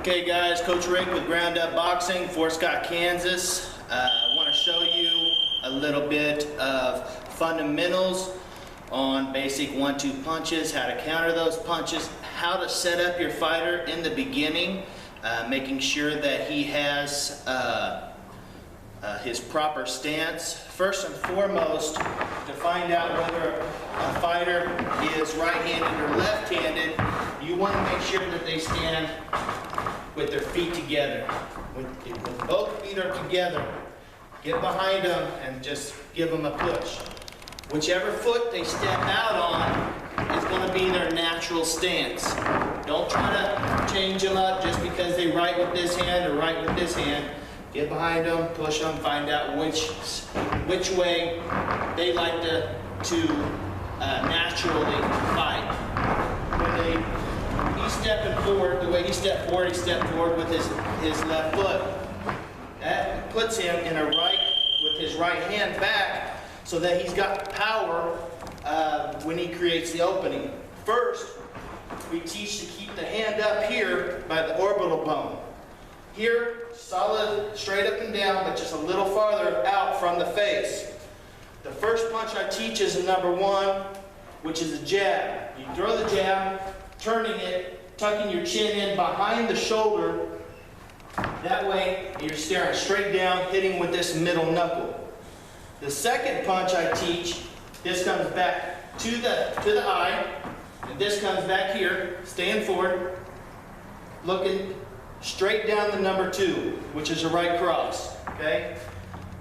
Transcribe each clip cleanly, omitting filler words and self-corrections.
Okay guys, Coach Rick with Ground Up Boxing, Fort Scott, Kansas. I want to show you a little bit of fundamentals on basic 1-2 punches, how to counter those punches, how to set up your fighter in the beginning, making sure that he has his proper stance. First and foremost, to find out whether a fighter is right-handed or left-handed, you want to make sure that they stand with their feet together. When both feet are together, get behind them and just give them a push. Whichever foot they step out on is going to be their natural stance. Don't try to change them up just because they right with this hand or right with this hand. Get behind them, push them, find out which way they like to naturally fight. When he's stepping forward, the way he stepped forward with his left foot. That puts him in a right with his right hand back so that he's got power when he creates the opening. First, we teach to keep the hand up here by the orbital bone. Here, solid, straight up and down, but just a little farther out from the face. The first punch I teach is a number 1, which is a jab. You throw the jab, turning it, tucking your chin in behind the shoulder. That way, you're staring straight down, hitting with this middle knuckle. The second punch I teach, this comes back to the eye, and this comes back here, staying forward, looking straight down the number 2, which is a right cross, okay?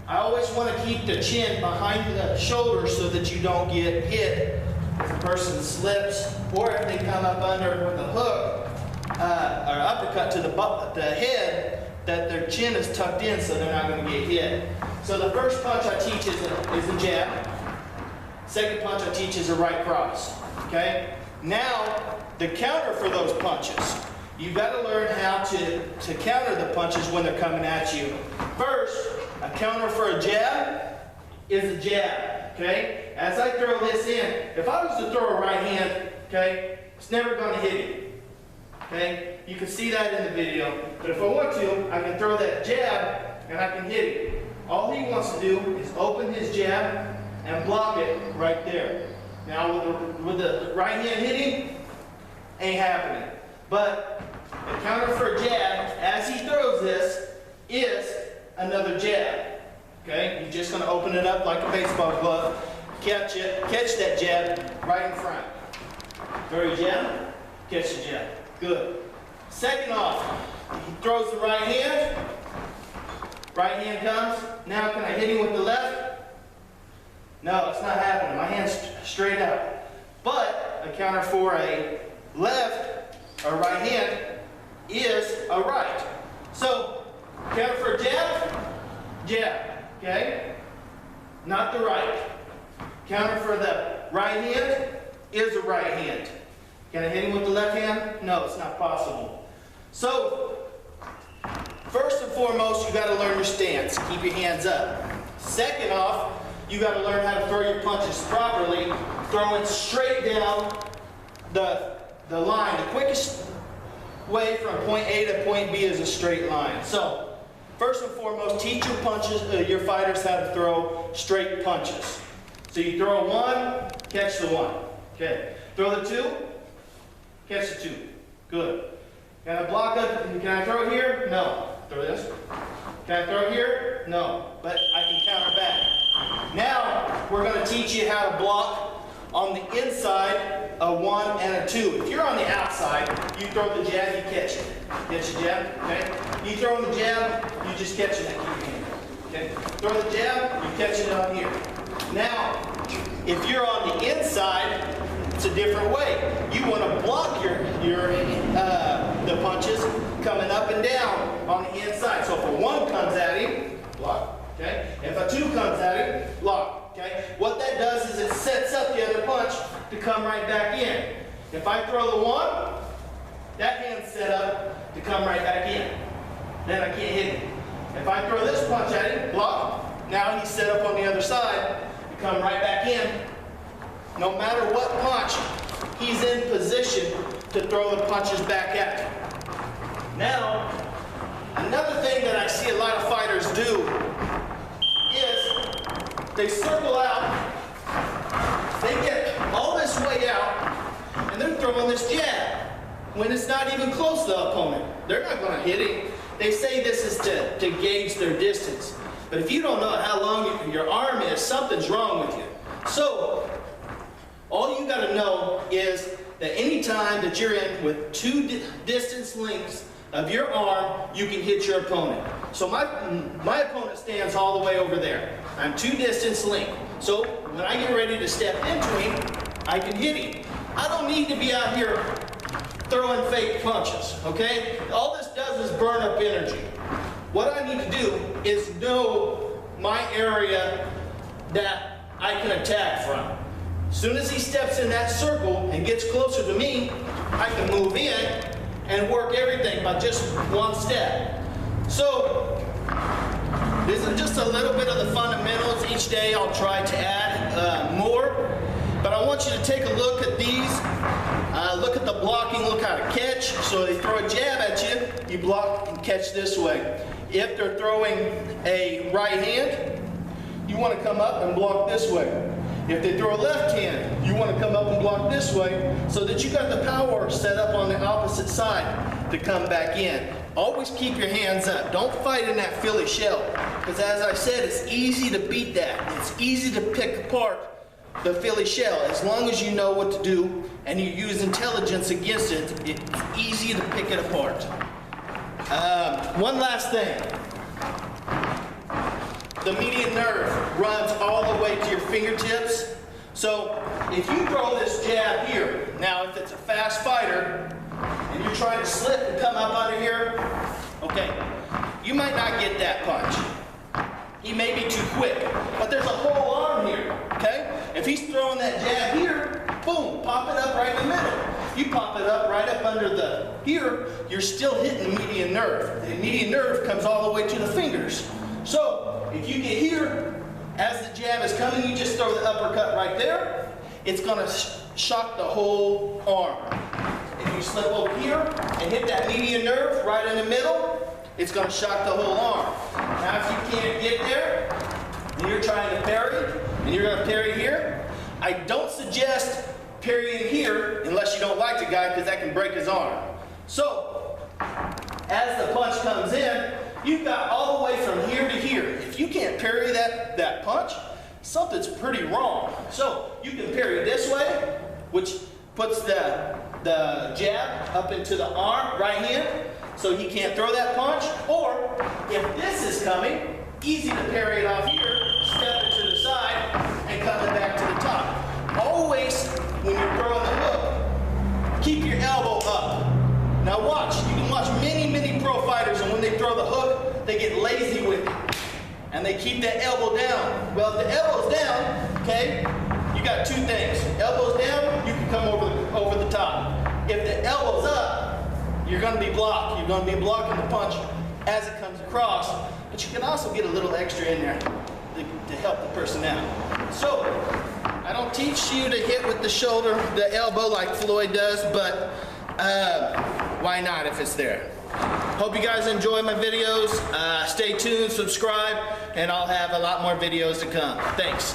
I always want to keep the chin behind the shoulder so that you don't get hit if a person slips, or if they come up under with a hook or uppercut to the head, that their chin is tucked in so they're not going to get hit. So the first punch I teach is a jab. Second punch I teach is a right cross, okay? Now, the counter for those punches. You've got to learn how to counter the punches when they're coming at you. First, a counter for a jab is a jab, okay? As I throw this in, if I was to throw a right hand, okay, it's never going to hit him, okay? You can see that in the video. But if I want to, I can throw that jab and I can hit him. All he wants to do is open his jab and block it right there. Now, with the right hand hitting, ain't happening. But the counter for a jab, as he throws this, is another jab. Okay? You're just going to open it up like a baseball glove, catch that jab right in front. Throw your jab, catch the jab. Good. Second off, he throws the right hand. Right hand comes. Now can I hit him with the left? No, it's not happening. My hand's straight out. But a counter for a left or right hand is a right. So, counter for a jab, okay? Not the right. Counter for the right hand is a right hand. Can I hit him with the left hand? No, it's not possible. So, first and foremost, you got to learn your stance. Keep your hands up. Second off, you got to learn how to throw your punches properly, throwing straight down the line. The quickest way from point A to point B is a straight line. So, first and foremost, teach your fighters how to throw straight punches. So you throw a 1, catch the 1. Okay. Throw the 2, catch the 2. Good. Can I block up? Can I throw here? No. Throw this. Can I throw here? No. But I can counter back. Now, we're going to teach you how to block on the inside a 1 and a 2. If you're on the outside, you throw the jab, you catch it. Catch the jab, okay? You throw the jab, you just catch it and keep your hand. Okay? Throw the jab, you catch it on here. Now, if you're on the inside, it's a different way. You want to block the punches coming up and down on the inside. So if a 1 comes at him, block. Okay? If a 2 comes at him, block. Okay? What that does is it sets up the other punch to come right back in. If I throw the 1, that hand's set up to come right back in. Then I can't hit him. If I throw this punch at him, block. Now he's set up on the other side to come right back in. No matter what punch, he's in position to throw the punches back at him. Now, another thing that I see a lot of fighters do is they circle out, they get all this way out, and they're throwing this jab when it's not even close to the opponent. They're not going to hit him. They say this is to gauge their distance. But if you don't know how long your arm is, something's wrong with you. So, all you got to know is that any time that you're in with two distance lengths of your arm, you can hit your opponent. So my opponent stands all the way over there. I'm 2 distance length. So when I get ready to step into him, I can hit him. I don't need to be out here throwing fake punches, okay? All this does is burn up energy. What I need to do is know my area that I can attack from. As soon as he steps in that circle and gets closer to me, I can move in and work everything by just one step. So, this is just a little bit of the fundamentals. Each day I'll try to add more. But I want you to take a look at these. Look at the blocking, look how to catch. So they throw a jab at you, you block and catch this way. If they're throwing a right hand, you want to come up and block this way. If they throw a left hand, you want to come up and block this way so that you got the power set up on the opposite side to come back in. Always keep your hands up. Don't fight in that Philly shell, because as I said, it's easy to beat that. It's easy to pick apart the Philly shell. As long as you know what to do and you use intelligence against it, it's easy to pick it apart. One last thing. The median nerve runs all the way to your fingertips. So if you throw this jab here, now if it's a fast fighter and you're trying to slip and come up out of here, okay, you might not get that punch. He may be too quick, but there's a whole arm here, okay? If he's throwing that jab here, boom, pop it up right in the middle. You pop it up right up under the here, you're still hitting the median nerve. The median nerve comes all the way to the fingers. So, if you get here, as the jab is coming, you just throw the uppercut right there. It's going to shock the whole arm. If you slip over here and hit that median nerve right in the middle, it's going to shock the whole arm. Now, if you can't get there, and you're trying to parry, and you're going to parry here, I don't suggest parrying here unless you don't like the guy, because that can break his arm. So, as the punch comes in, you've got all the way from here to here. If you can't parry that punch, something's pretty wrong. So you can parry this way, which puts the jab up into the arm, right hand, so he can't throw that punch. Or if this is coming, easy to parry it off here, step it to the side, and come it back to the top. Always, when you're throwing the hook, keep your elbow up. Now watch, you can watch many pro fighters, and when they throw the hook, they get lazy with it. And they keep that elbow down. Well, if the elbow's down, okay, you got two things. Elbow's down, you can come over the top. If the elbow's up, you're going to be blocked. You're going to be blocking the punch as it comes across. But you can also get a little extra in there to help the person out. So, I don't teach you to hit with the shoulder, the elbow like Floyd does, but why not if it's there? Hope you guys enjoy my videos. Stay tuned, subscribe, and I'll have a lot more videos to come. Thanks.